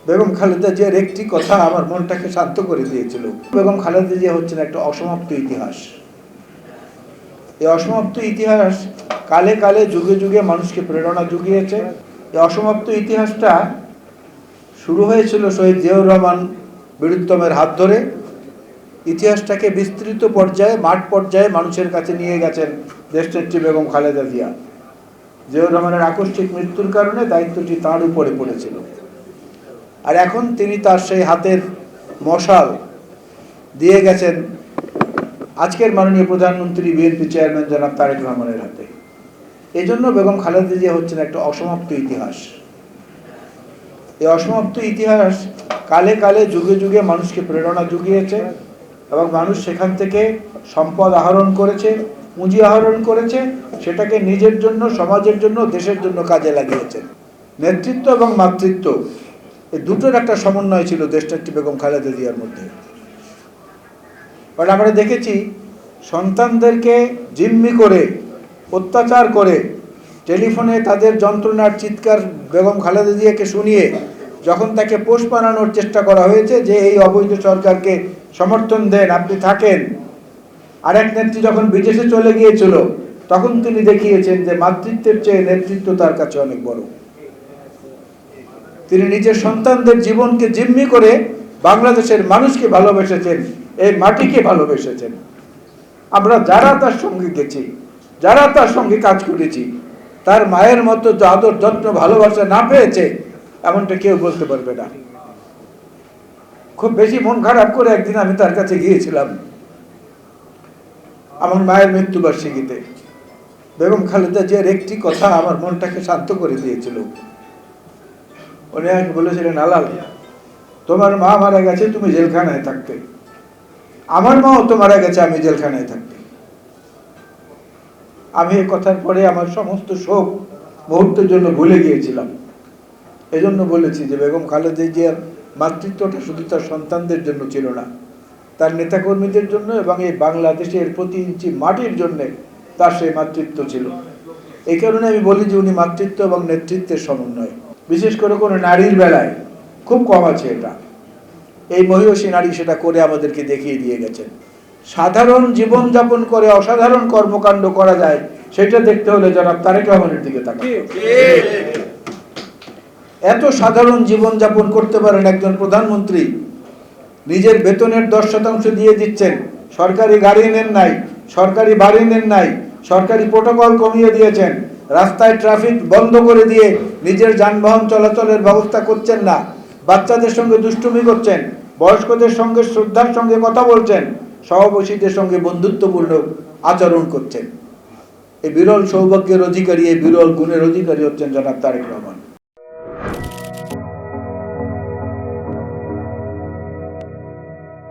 বেগম খালেদা জিয়ার একটি কথা আমার মনটাকে শান্ত করে দিয়েছিল। বেগম খালেদা জিয়া হচ্ছেন একটা অসমাপ্ত ইতিহাস। এই অসমাপ্ত ইতিহাস কালে কালে যুগে যুগে মানুষকে প্রেরণা জুগিয়েছে। এই অসমাপ্ত ইতিহাসটা শুরু হয়েছিল শহীদ জিয়াউর রহমান বীরুত্তমের হাত ধরে। ইতিহাসটাকে বিস্তৃত পর্যায়ে, মাঠ পর্যায়ে মানুষের কাছে নিয়ে গেছেন দেশনেত্রী বেগম খালেদা জিয়া। জিয়াউর রহমানের আকস্মিক মৃত্যুর কারণে দায়িত্বটি তাঁর উপরে পড়েছিল, আর এখন তিনি তার সেই হাতের মশাল দিয়ে গেছেন আজকের মাননীয় প্রধানমন্ত্রী, বিএনপি চেয়ারম্যান জনাব তারেক রহমানের হাতে। এই জন্য বেগম খালেদা জিয়া হচ্ছেন একটা অসমাপ্ত ইতিহাস। এই অসমাপ্ত ইতিহাস কালে কালে যুগে যুগে মানুষকে প্রেরণা জুগিয়েছে এবং মানুষ সেখান থেকে সম্পদ আহরণ করেছে, পুঁজি আহরণ করেছে, সেটাকে নিজের জন্য, সমাজের জন্য, দেশের জন্য কাজে লাগিয়েছেন। নেতৃত্ব এবং মাতৃত্ব এই দুটোর একটা সমন্বয় ছিল দেশনেত্রী বেগম খালেদা জিয়ার মধ্যে। বাট আমরা দেখেছি সন্তানদেরকে জিম্মি করে, অত্যাচার করে, টেলিফোনে তাদের যন্ত্রণার চিৎকার বেগম খালেদা জিয়াকে শুনিয়ে যখন তাকে পোষ বানানোর চেষ্টা করা হয়েছে যে এই অবৈধ সরকারকে সমর্থন দেন, আপনি থাকেন, আরেক নেত্রী যখন বিদেশে চলে গিয়েছিল তখন তিনি দেখিয়েছেন যে মাতৃত্বের চেয়ে নেতৃত্ব তার কাছে অনেক বড়। তিনি নিজের সন্তানদের জীবনকে জিম্মি করে বাংলাদেশের মানুষকে ভালোবেসেছেন, এই মাটিকে ভালোবেসেছেন। আমরা যারা তার সঙ্গে গেছি, যারা তার সঙ্গে কাজ করেছি, তার মায়ের মতো আদর যত্ন ভালোবাসা না পেয়েছে এমনটা কেউ বলতে পারবে না। খুব বেশি মন খারাপ করে একদিন আমি তার কাছে গিয়েছিলাম আমার মায়ের মৃত্যুবার্ষিকীতে। বেগম খালেদা জিয়ার একটি কথা আমার মনটাকে শান্ত করে দিয়েছিল। উনি আমাকে বলেছিলেন, আলাল, তোমার মা মারা গেছে, তুমি জেলখানায় থাকতে, আমার মাও তো মারা গেছে, আমি জেলখানায় থাকতে। আমি এই কথার পরে আমার সমস্ত শোক মুহূর্তের জন্য ভুলে গিয়েছিলাম। এজন্য বলেছি যে বেগম খালেদা জিয়ার মাতৃত্বটা শুধু তার সন্তানদের জন্য ছিল না, তার নেতাকর্মীদের জন্য এবং এই বাংলাদেশের প্রতি ইঞ্চি মাটির জন্য তার সেই মাতৃত্ব ছিল। এই কারণে আমি বলি যে উনি মাতৃত্ব এবং নেতৃত্বের সমন্বয়। বিশেষ করে কোনো নারীর বেলায় খুব কম আছে এটা। এই মহিষী নারী সেটা করে আমাদেরকে দেখিয়ে দিয়ে গেছেন। সাধারণ জীবনযাপন করে অসাধারণ কর্মকাণ্ড করা যায়, সেটা দেখতে হলে জনাব তারেক রহমানের দিকে তাকান। এত সাধারণ জীবনযাপন করতে পারেন একজন প্রধানমন্ত্রী, নিজের বেতনের 10% দিয়ে দিচ্ছেন, সরকারি গাড়ি নেন নাই, সরকারি বাড়ি নেন নাই, সরকারি প্রোটোকল কমিয়ে দিয়েছেন, রাস্তায় ট্রাফিক বন্ধ করে দিয়ে নিজের যানবাহন চলাচলের ব্যবস্থা করছেন না, বাচ্চাদের সঙ্গে দুষ্টুমি করছেন, বয়স্কদের সঙ্গে শ্রদ্ধার সঙ্গে কথা বলছেন, সহবাসীদের সঙ্গে বন্ধুত্বপূর্ণ আচরণ করছেন। এই বিরল সৌভাগ্যের অধিকারী, এই বিরল গুণের অধিকারী হচ্ছেন জনাব তারেক রহমান।